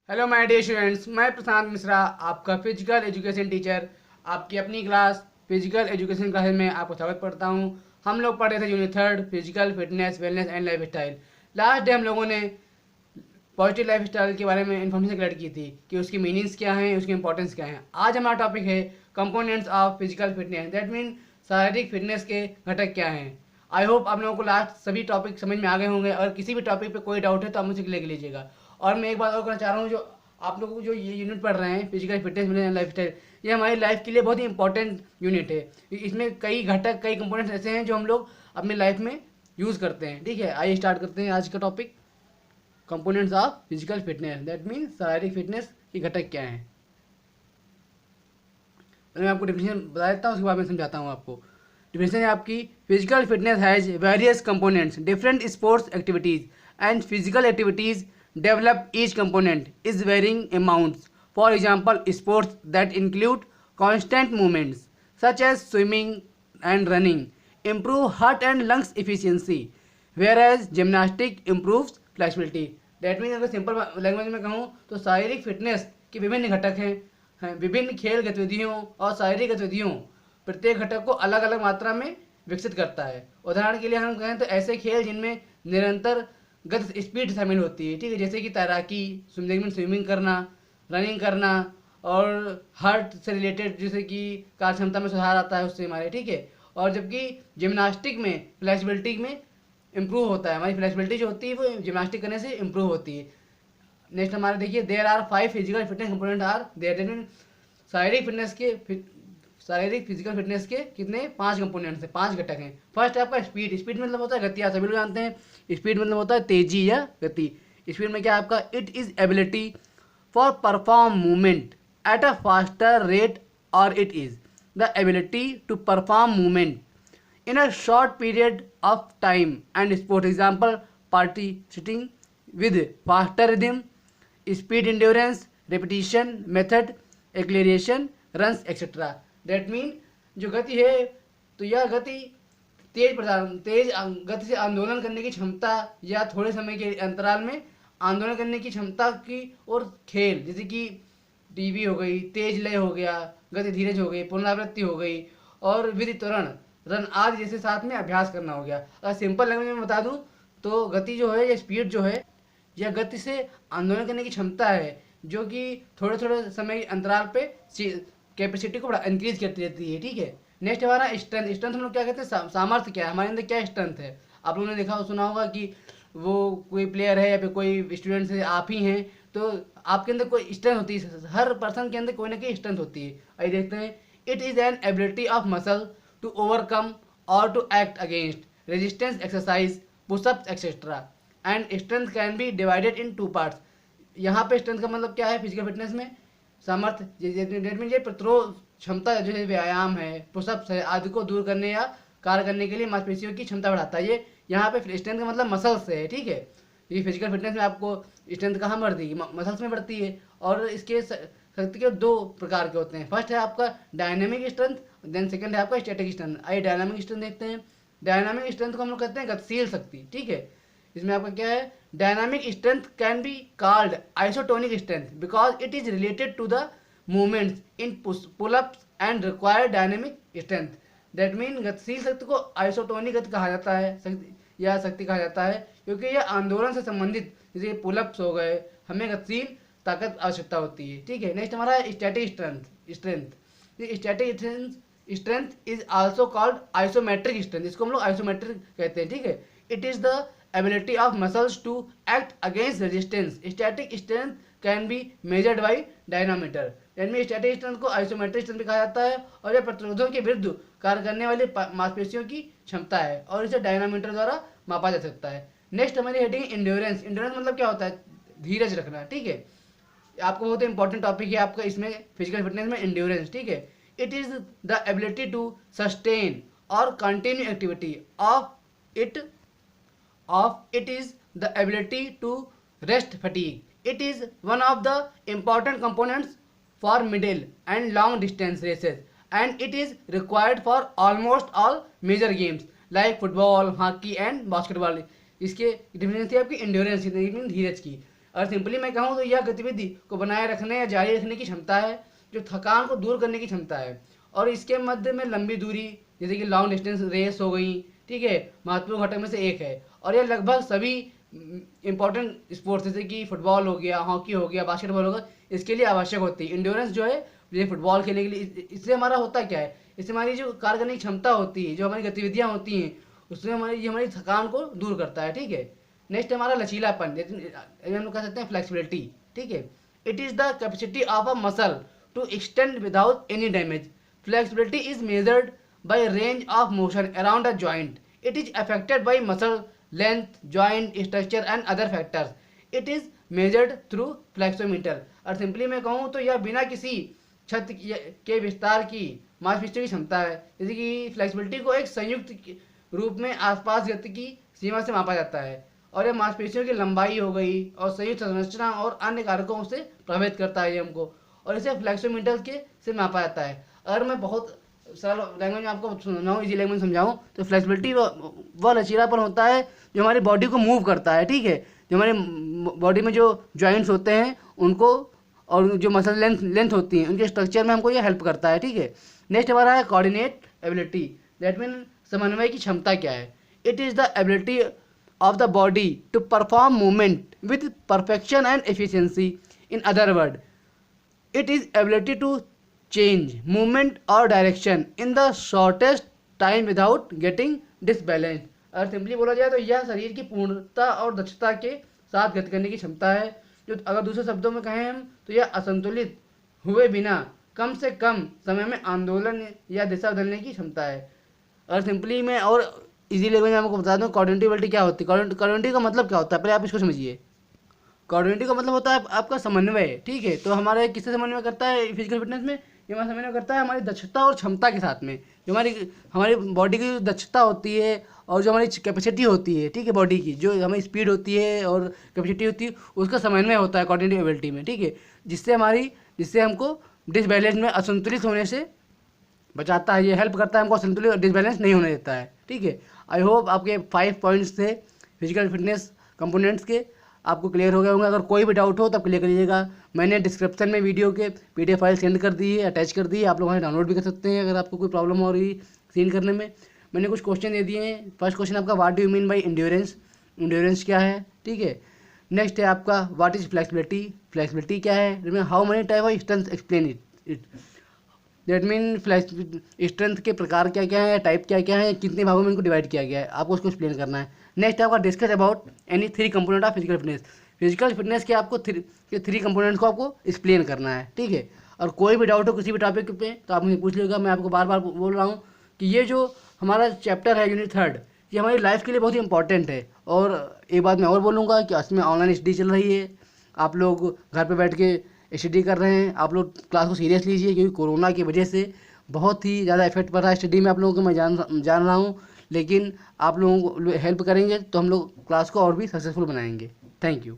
Hello my dear students, मैं प्रशांत मिश्रा, आपका physical education teacher. आपकी अपनी क्लास फिजिकल एजुकेशन क्लासेस में आपको स्वागत करता हूं। हम लोग पढ़ रहे थे unit 3 physical fitness wellness and life style. Last day हम लोगों ने पॉजिटिव लाइफ स्टाइल के बारे में इन्फॉर्मेशन कलेक्ट की थी कि उसकी मीनिंग्स क्या हैं, उसकी इंपॉर्टेंस क्या है। आज हमारा टॉपिक है components of physical fitness, that mean शारीरिक फिटनेस के घटक क्या हैं। आई होप आप लोगों को लास्ट सभी टॉपिक समझ में आ गए होंगे। और किसी भी टॉपिक पे कोई डाउट है तो आप मुझसे लिख लीजिएगा। और मैं एक बात और करना चाह रहा हूँ, जो आप लोगों को जो ये यूनिट पढ़ रहे हैं physical fitness and life style, ये हमारी लाइफ के लिए बहुत ही इंपॉर्टेंट यूनिट है। इसमें कई घटक, कई कंपोनेंट्स ऐसे हैं जो हम लोग अपनी लाइफ में यूज़ करते हैं। ठीक है, आइए स्टार्ट करते हैं आज का topic, components of physical fitness, that mean शारीरिक फिटनेस के घटक क्या हैं। मैं आपको डिफिनेशन बता देता हूँ, उसके बाद मैं समझाता हूँ आपको। डिफिनेशन है आपकी, physical fitness has various components, different sports activities and physical activities develop each component is varying amounts. For example, sports that include constant movements such as swimming and running improve heart and lungs efficiency, whereas gymnastic improves flexibility. That means अगर simple language में कहूँ तो शारीरिक fitness के विभिन्न घटक हैं। विभिन्न खेल गतिविधियों और शारीरिक गतिविधियों प्रत्येक घटक को अलग अलग मात्रा में विकसित करता है। उदाहरण के लिए हम कहें तो ऐसे खेल जिनमें निरंतर गति स्पीड शामिल होती है, ठीक है, जैसे कि तैराकी, स्विमिंग करना, रनिंग करना, और हार्ट से रिलेटेड जैसे कि कार्य क्षमता में सुधार आता है उससे हमारे, ठीक है। और जबकि जिम्नास्टिक में फ्लेक्सिबिलिटी में इम्प्रूव होता है, हमारी फ्लेक्सिबिलिटी जो होती है वो जिम्नास्टिक करने से इम्प्रूव होती है। नेक्स्ट हमारा देखिए, there are 5 physical fitness component are there. शारीरिक फिजिकल फिटनेस के कितने 5 कंपोनेंट्स हैं, 5 घटक हैं। फर्स्ट है आपका स्पीड। स्पीड मतलब होता है गति, आप सभी लोग जानते हैं स्पीड मतलब होता है तेजी या गति। स्पीड में क्या है आपका, it is ability for perform movement at a faster rate, और it is the ability to perform movement in a short period of time and sport. Example, participating with faster rhythm, speed endurance, repetition method, acceleration runs etc. That mean जो गति है तो यह गति तेज गति से आंदोलन करने की क्षमता या थोड़े समय के अंतराल में आंदोलन करने की क्षमता की, और खेल जैसे कि टीवी हो गई, तेज लय हो गया, गति धीरज हो गई, पुनरावृत्ति हो गई, और विधि त्वरण रन आदि जैसे साथ में अभ्यास करना हो गया। अगर सिंपल लैंग्वेज में बता दूं तो गति जो है या स्पीड जो है, यह गति से आंदोलन करने की क्षमता है जो कि थोड़े थोड़े समय अंतराल पे कैपेसिटी को बड़ा इंक्रीज करती रहती है, ठीक है। नेक्स्ट हमारा स्ट्रेंथ। स्ट्रेंथ हम लोग क्या कहते हैं, सामर्थ्य क्या है, हमारे अंदर क्या स्ट्रेंथ है। आप लोगों ने देखा सुना होगा कि वो कोई प्लेयर है या फिर कोई स्टूडेंट है, आप ही हैं, तो आपके अंदर कोई स्ट्रेंथ होती है। हर पर्सन के अंदर कोई ना कोई स्ट्रेंथ होती है। आइए देखते हैं, it is an ability of muscle to overcome और to act against resistance exercise, push ups etcetera, and strength can be divided in 2 parts. यहाँ पे स्ट्रेंथ का मतलब क्या है फिजिकल फिटनेस में, सामर्थ्य प्रतिरोध क्षमता जो है, व्यायाम है, पुशअप्स है आदि को दूर करने या कार्य करने के लिए मांसपेशियों की क्षमता बढ़ाता है। ये यहाँ पे स्ट्रेंथ का मतलब मसल्स से है, ठीक है। ये फिजिकल फिटनेस में आपको स्ट्रेंथ कहाँ बढ़ती है, मसल्स में बढ़ती है। और इसके शक्ति के 2 प्रकार के होते हैं। फर्स्ट है आपका डायनामिक स्ट्रेंथ, देन सेकंड है आपका स्टैटिक स्ट्रेंथ। आइए डायनामिक स्ट्रेंथ देखते हैं। डायनामिक स्ट्रेंथ को हम लोग कहते हैं गतिशील शक्ति, ठीक है। इसमें आपका क्या है, dynamic strength can be called isotonic strength because it is related to the movements in pullups and require dynamic strength. That mean गतिशील शक्ति को आइसोटोनिक गति कहा जाता है या शक्ति कहा जाता है, क्योंकि यह आंदोलन से संबंधित जैसे पुलअप्स हो गए, हमें गतिशील ताकत आवश्यकता होती है, ठीक है। नेक्स्ट हमारा static strength. Static strength is also called isometric strength, इसको हम लोग आइसोमेट्रिक कहते हैं, ठीक है। It is the ability of muscles to act against resistance. Static strength can be measured by dynamometer. यानी स्टैटिक स्ट्रेंथ को आइसोमेट्रिक स्ट्रेंथ भी कहा जाता है, और यह प्रतिरोधों के विरुद्ध कार्य करने वाली मांसपेशियों की क्षमता है, और इसे डायनामीटर द्वारा मापा जा सकता है। नेक्स्ट हमारी हेडिंग इंड्योरेंस। इंड्योरेंस मतलब क्या होता है, धीरज रखना, ठीक है। आपको बहुत इंपॉर्टेंट टॉपिक है आपका इसमें फिजिकल फिटनेस में, इंड्योरेंस, ठीक है। It is the ability to sustain और continue activity it is the ability to rest fatigue. It is one of the important components for middle and long distance races, and it is required for almost all major games like football, hockey and basketball. इसके definition थी आपकी endurance, धीरज की। और simply मैं कहूँ तो यह गतिविधि को बनाए रखने या जारी रखने की क्षमता है, जो थकान को दूर करने की क्षमता है। और इसके मध्य में लंबी दूरी जैसे कि लॉन्ग डिस्टेंस रेस हो गई, ठीक है, महत्वपूर्ण घटक में से एक है। और यह लगभग सभी इंपॉर्टेंट स्पोर्ट्स जैसे कि फुटबॉल हो गया, हॉकी हो गया, बास्केटबॉल होगा, इसके लिए आवश्यक होती है। इंड्योरेंस जो है ये फुटबॉल खेलने के लिए, इससे हमारा होता क्या है, इससे हमारी जो कार्य करने की क्षमता होती है, जो हमारी गतिविधियाँ होती हैं, उसमें हमारी थकान को दूर करता है, ठीक है। नेक्स्ट हमारा लचीलापन, हम लोग कह सकते हैं फ्लेक्सिबिलिटी, ठीक है। It is the capacity of a muscle to extend without any damage. Flexibility is measured by range of motion around a joint. It is affected by muscle length, joint structure and other factors. It is measured through flexometer. और simply मैं कहूँ तो यह बिना किसी छत के विस्तार की मांसपेशियों की क्षमता है। जैसे कि फ्लेक्सिबिलिटी को एक संयुक्त रूप में आसपास गति की सीमा से मापा जाता है, और यह मांसपेशियों की लंबाई हो गई और संयुक्त संरचना और अन्य कारकों से प्रभावित करता है ये हमको, और इसे फ्लेक्सोमीटर के से मापा जाता है। अगर मैं बहुत सरल लैंग्वेज में आपको समझाऊँ, इजी लैंग्वेज में समझाऊँ, तो फ्लेक्सिबिलिटी वह लचीलापन होता है जो हमारी बॉडी को मूव करता है, ठीक है। जो हमारे बॉडी में जो जॉइंट्स होते हैं उनको, और जो मसल लेंथ होती है, उनके स्ट्रक्चर में हमको ये हेल्प करता है, ठीक है। नेक्स्ट हमारा है कोऑर्डिनेट एबिलिटी, दैट मीन समन्वय की क्षमता क्या है। It is the ability of the body to perform movement with perfection and efficiency. In other words, it is ability to change movement or direction in the shortest time without getting disbalanced. अगर simply बोला जाए तो यह शरीर की पूर्णता और दक्षता के साथ गति करने की क्षमता है, जो अगर दूसरे शब्दों में कहें हम तो यह असंतुलित हुए बिना कम से कम समय में आंदोलन या दिशा बदलने की क्षमता है। अगर सिंपली मैं और इजी लैंग्वेज में आपको बता दूं, कोऑर्डिनेटिविटी क्या होती है। कोऑर्डिनेटिव का मतलब क्या होता है, पहले आप इसको समझिए। कोऑर्डिनेटिव का मतलब होता है आपका समन्वय, ठीक है। तो हमारे किससे समन्वय करता है फिजिकल फिटनेस में, ये हमारा समन्वय करता है हमारी दक्षता और क्षमता के साथ में। जो हमारी बॉडी की दक्षता होती है और जो हमारी कैपेसिटी होती है, ठीक है, बॉडी की जो हमारी स्पीड होती है और कैपेसिटी होती है, उसका समन्वय होता है कोऑर्डिनेटिव एबिलिटी में, ठीक है। जिससे हमको डिसबैलेंस में असंतुलित होने से बचाता है, ये हेल्प करता है हमको असंतुलित और डिसबैलेंस नहीं होने देता है, ठीक है। आई होप आपके 5 पॉइंट्स थे फिजिकल फिटनेस कंपोनेंट्स के, आपको क्लियर हो गए होंगे। अगर कोई भी डाउट हो तब क्लियर करिएगा। मैंने डिस्क्रिप्शन में वीडियो के PDF फाइल सेंड कर दी है, अटैच कर दी है, आप लोग वहाँ डाउनलोड भी कर सकते हैं अगर आपको कोई प्रॉब्लम हो रही सीन करने में। मैंने कुछ क्वेश्चन दे दिए हैं। फर्स्ट क्वेश्चन आपका what do you mean by endurance, endurance क्या है, ठीक है। नेक्स्ट है आपका व्हाट इज फ्लेक्सिबिलिटी, फ्लेक्सिबिलिटी क्या है। How many type of strength explain it, that mean strength के प्रकार क्या क्या है, टाइप क्या क्या है, कितने भागों में इनको डिवाइड किया गया है, आपको उसको एक्सप्लेन करना है। नेक्स्ट आपका discuss about any 3 component of physical fitness, physical fitness के आपको 3 कंपोनेंट्स को आपको एक्सप्लेन करना है, ठीक है। और कोई भी डाउट हो किसी भी टॉपिक पे तो आप मुझे पूछ लीजिएगा। मैं आपको बार बार बोल रहा हूँ कि ये जो हमारा चैप्टर है यूनिट 3, ये हमारी लाइफ के लिए बहुत ही इंपॉर्टेंट है। और एक बात मैं और बोलूँगा कि इसमें ऑनलाइन स्टडी चल रही है, आप लोग घर पर बैठ के स्टडी कर रहे हैं, आप लोग क्लास को सीरियस लीजिए, क्योंकि कोरोना की वजह से बहुत ही ज़्यादा इफेक्ट पड़ रहा है स्टडी में आप लोगों को, मैं जान रहा हूँ। लेकिन आप लोगों को हेल्प करेंगे तो हम लोग क्लास को और भी सक्सेसफुल बनाएंगे। Thank you.